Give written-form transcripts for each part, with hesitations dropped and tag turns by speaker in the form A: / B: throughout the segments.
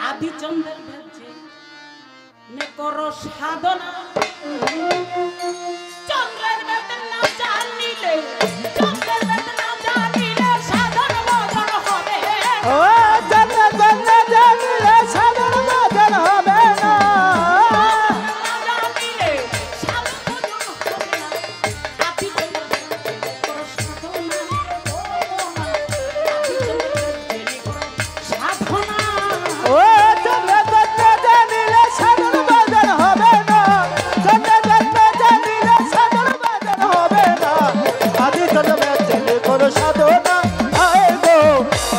A: আদিচন্দ্রের ভেজে নে করো সাধনা চন্দ্রের বেদের নাম জানিলে চন্দ্রের বেদের নাম জানিলে সাধন ভজন হবে
B: ও চন্দ্রের বেদের জানিলে সাধন ভজন হবে না
A: জানিলে সাধন ভজন হবে না আদিচন্দ্রের বেদের করো সাধনা আদিচন্দ্রের বেদের করো সাধনা
B: ও চন্দ্রের বেদের জানিলে সাধন ভজন হবে না চন্দ্রের বেদের জানিলে সাধন ভজন হবে না আদিচন্দ্রের বেদের করো সাধনা আয় গো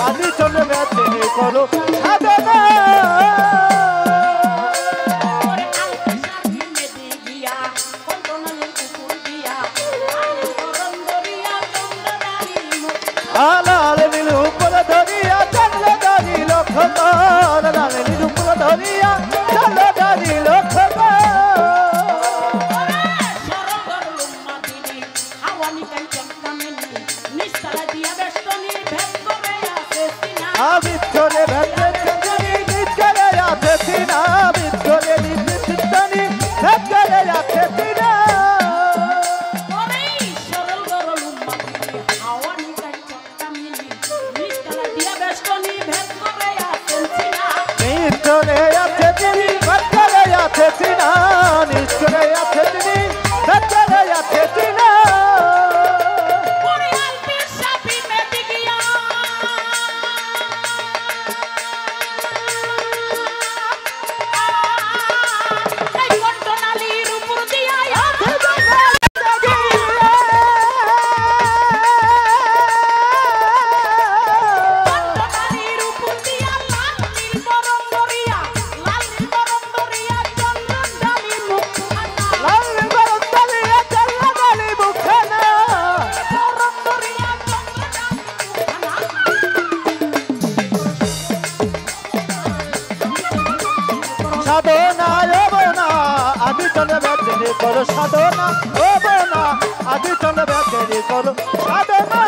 B: আদিচন্দ্রের বেদের করো সাধনা লাল নীল উপর ধরিয়া চন্দ্র দানি লক্ষ কর লাল নীল উপর ধরিয়া চন্দ্র দানি লক্ষ আবিত্তরে ভেতরে চিন্তানি নিজ করে আছে সিনা আবিত্তরে নিজ চিন্তানি ভেদ করে আছে সিনা নিশ্চরে আছে তিনি ভেতরে আছে সিনা নিশ্চরে আছে তিনি ভেতরে আছে সিনা সাধনা হবনা আদিচন্দ্র বেদের করো সাধনা হবনা আদিচন্দ্র বেদের করো সাধনা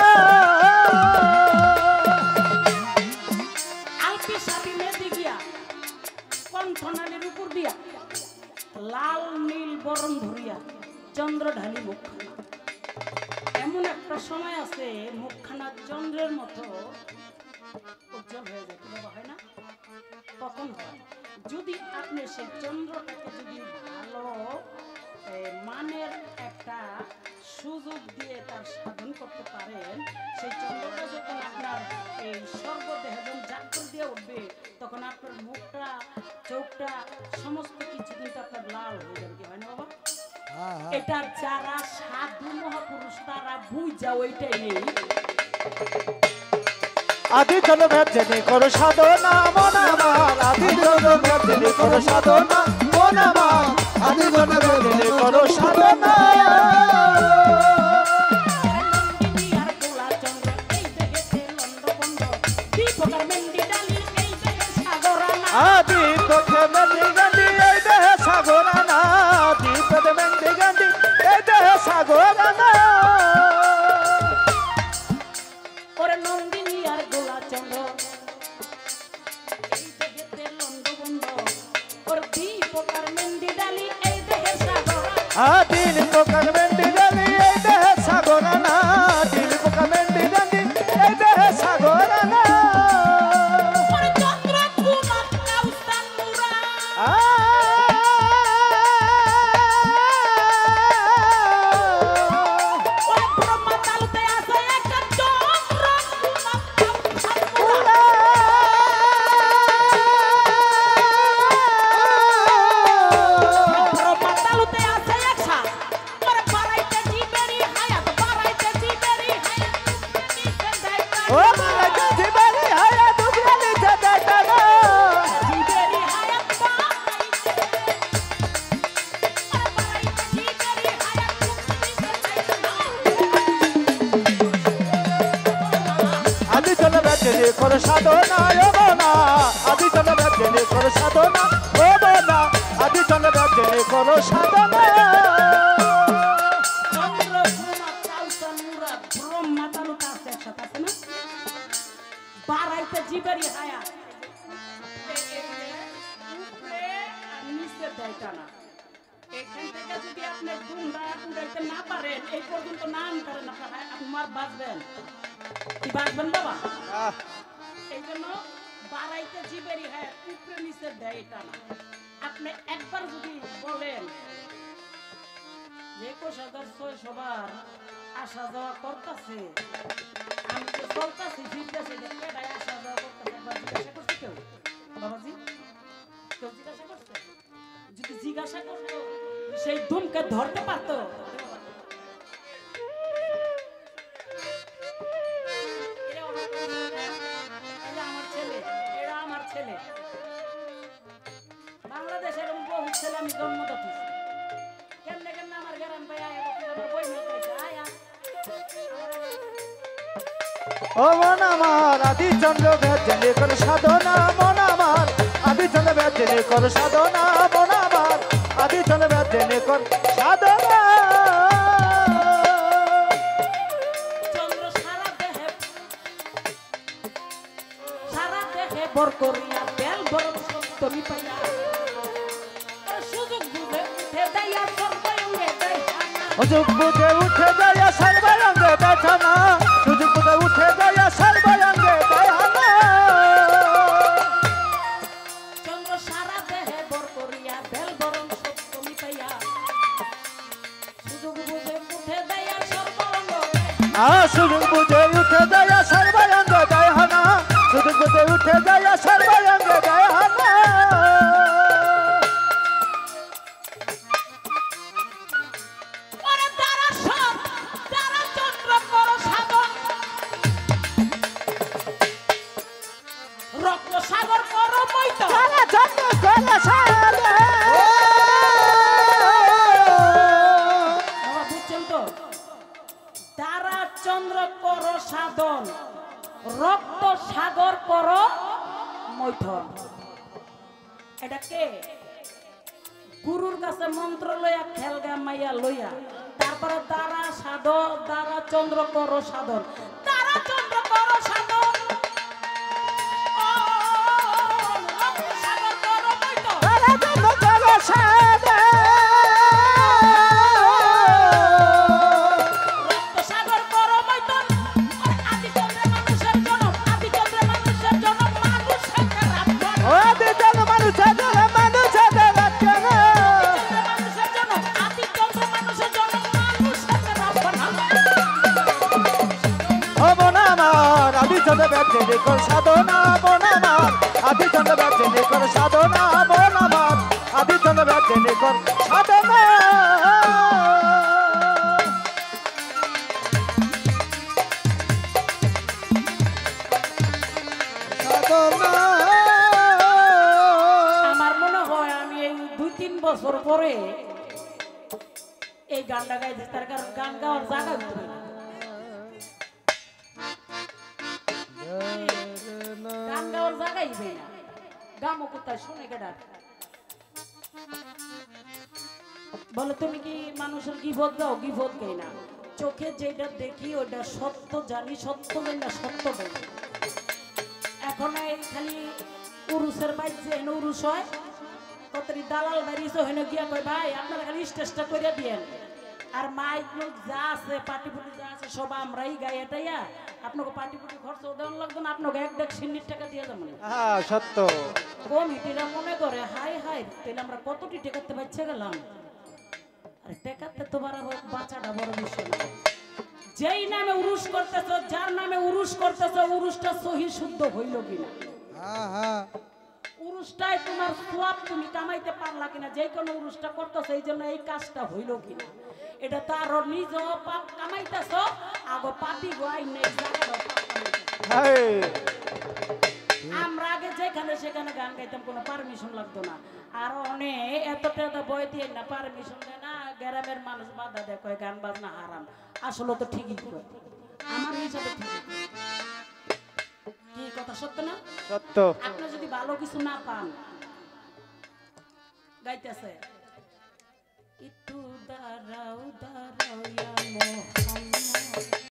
A: আলপি সাপি মেদি গিয়া কণ্ঠনালীর উপর দিয়া লাল নীল বরণ ধরিয়া চন্দ্র ঢালি মুখখানা এমন একটা সময় আছে মুখখানা চন্দ্রের মতো উজ্জ্বল হয়ে যায় বাবা হয় না তখন হয় যদি আপনি সেই চন্দ্রটাকে যদি ভালো মানের একটা সুযোগ দিয়ে তার সাধন করতে পারেন সেই চন্দ্রটা যখন আপনার এই সর্বদেহ যখন জাগ্রত দিয়ে উঠবে তখন আপনার মুখটা চোখটা সমস্ত কিছু কিন্তু আপনার লাল হয়ে যাবে কি হয় না বাবা এটা যারা সাধু মহাপুরুষ তারা বুঝা ওইটাই নেই
B: আদিচন্দ্র বেদের করো সাধনা মন আমার আদিচন্দ্র বেদের করো সাধনা মন আমার আদিচন্দ্র বেদের করো সাধনা আদি তোকে মেন্দি গান্ধী এই দেহে সাগরানা দীপদ মেন্দি গান্ধী এই দেহে সাগরানা
A: ওরে নন্দিনী আর গোলাচন্দ্র এই দেহেতে লন্ডবন্দ ওর দীপকার মেন্দি ডালি এই দেহে সাগরানা
B: দিল পোকার মেন্দি গান্ধী এই দেহে সাগরানা দিল পোকার মেন্দি গান্ধী এই দেহে সাগরানা
A: ওরে চন্দ্র কুমার কাউসান মুরা ওরে ব্রহ্মা তালুতে আছে একটা চন্দ্র কুমার কাউসান মুরা
B: করো সাধনা ও বোনা আদি চন্দ্র ব্যাজনে করো সাধনা ও বোনা আদি চন্দ্র ব্যাজনে করো সাধনা
A: চন্দ্র ব্রহ্মা চালতা নুরা ব্রহ্মা তালুকা আছে একসাথে আছে না বাড়াইতে জীবেরই হায়া উপরে আর নিচে দেয় টানা এখান থেকে যদি আপনি গুন্ডা উড়াইতে না পারেন এই পর্যন্ত না আনতারেন আপনার বাঁচবেন কি বাঁচবেন বাবা এই জন্য বাড়াইতে জীবেরই হায়া উপরে নিচে দেয় টানা আপনি একবার যদি বলেন যে 21,600 বার আসা যাওয়া করতেছে আমি তো চলতেছি ফিরতেছি কেডাই আসা যাওয়া করতেছে একবার জিজ্ঞাসা করছে কেউ বাবাজি কেউ জিজ্ঞাসা করছে যদি জিজ্ঞাসা করতো সেই দুমকে ধরতে পারতো আমার ছেলে এরা আমার ছেলে বাংলাদেশের বহু ছেলে আমি জন্ম দিচ্ছি কেমনে কেমনে আমার গ্রাম ভাই আয়া আমার বই নিয়ে কইছে আয়া
B: ও মন আমার আদি চন্দ্র ব্যাজনে করো সাধনা মন আমার আদি চন্দ্র ব্যাজনে করো সাধনা মন আমার আদি চন্দ্র ব্যাজনে করো সাধনা
A: চন্দ্র সারা দেহে বর করিয়া বেল বরং সপ্তমী পাইয়া সুযোগ বুঝে উঠে দেয়া সর্বঙ্গে দেখানা
B: সুযোগ বুঝে উঠে যায় সর্বাঙ্গে দেখানা সুযোগ বুঝে উঠে যায় সর্বাঙ্গে দেখানা
A: চন্দ্র সারা দেহে বর করিয়া বেল বরং সপ্তমী পাইয়া সুযোগ বুঝে উঠে দেয়া সর্বঙ্গ
B: সুযোগ বুঝে উঠে যায় সর্বাঙ্গে দেখানা সুযোগ বুঝে উঠে যায় সর্বাঙ্গে দেখানা
A: রক্ত সাগর করো মইতো বুঝছেন তো তারা চন্দ্র করো সাধন রক্ত সাগর করো মৈথন এটা কে গুরুর কাছে মন্ত্র লইয়া খেলগা মাইয়া লইয়া তারপরে দ্বারা সাধন দ্বারা চন্দ্র করো সাধন তারা চন্দ্র করো সাধন
B: ব্যাজনে কর সাধনা মন আমার আদি চন্দ্র ব্যাজনে কর সাধনা মন আমার আদি চন্দ্র ব্যাজনে কর সাধনা
A: আমার মনে হয় আমি এই 2-3 বছর পরে এই গানটা গাইছি তার কারণ গান গাওয়ার জায়গা উঠবে না গান গাওয়ার জায়গাই হবে না গামো কোথায় শুনে কেডা বলো তুমি কি মানুষের গিফট দাও গিফট গাই না চোখে যেটা দেখি ওটা সত্য জানি সত্য জানি না সত্য বলি এখন এই খালি উরুসের বাইরে হেন উরুস হয় কতরি দালাল বাড়িছে হেন গিয়া কই ভাই আপনারা খালি স্টেজটা করে দিয়েন আর মাইক লোক যা আছে পাটিপুটি যা আছে সব আমরাই গাই এটাইয়া আপনাকে পাটিপুটি খরচ দেওয়ান লাগবে না আপনাকে 1 লাখ সিন্নির টাকা দিয়ে যাবেন
B: হ্যাঁ সত্য
A: কমিটিরা মনে করে হাই হাই তাহলে আমরা কতটি টেকাতে বাচ্চা গেলাম আরে টেকাতে তো বাঁচাটা বড় বিষয় না যেই নামে উরুস করতেছ যার নামে উরুস করতেছ উরুসটা সহি শুদ্ধ হইল কিনা উরুসটাই তোমার সওয়াব তুমি কামাইতে পারলা কিনা যেই কোন উরুসটা করতেছ এই জন্য এই কাজটা হইল কিনা এটা তার নিজ পাপ কামাইতেছ আগো পাপি গোয়াই নেই জায়গাটা আমরা আগে যেখানে সেখানে গান গাইতাম কোনো পারমিশন লাগতো না আর অনেক এতটা বই দিয়ে না পারমিশন দেয় না গ্রামের মানুষ বাধা দেয় কয় গান বাজনা হারাম আসলে তো ঠিকই কয় আমার হিসাবে ঠিক কি এই কথা সত্য না?
B: সত্য।
A: আপনি যদি ভালো কিছু না পান, গাইতেছে একটু দাঁড়াও দাঁড়াও ইয়া মোহাম্মদ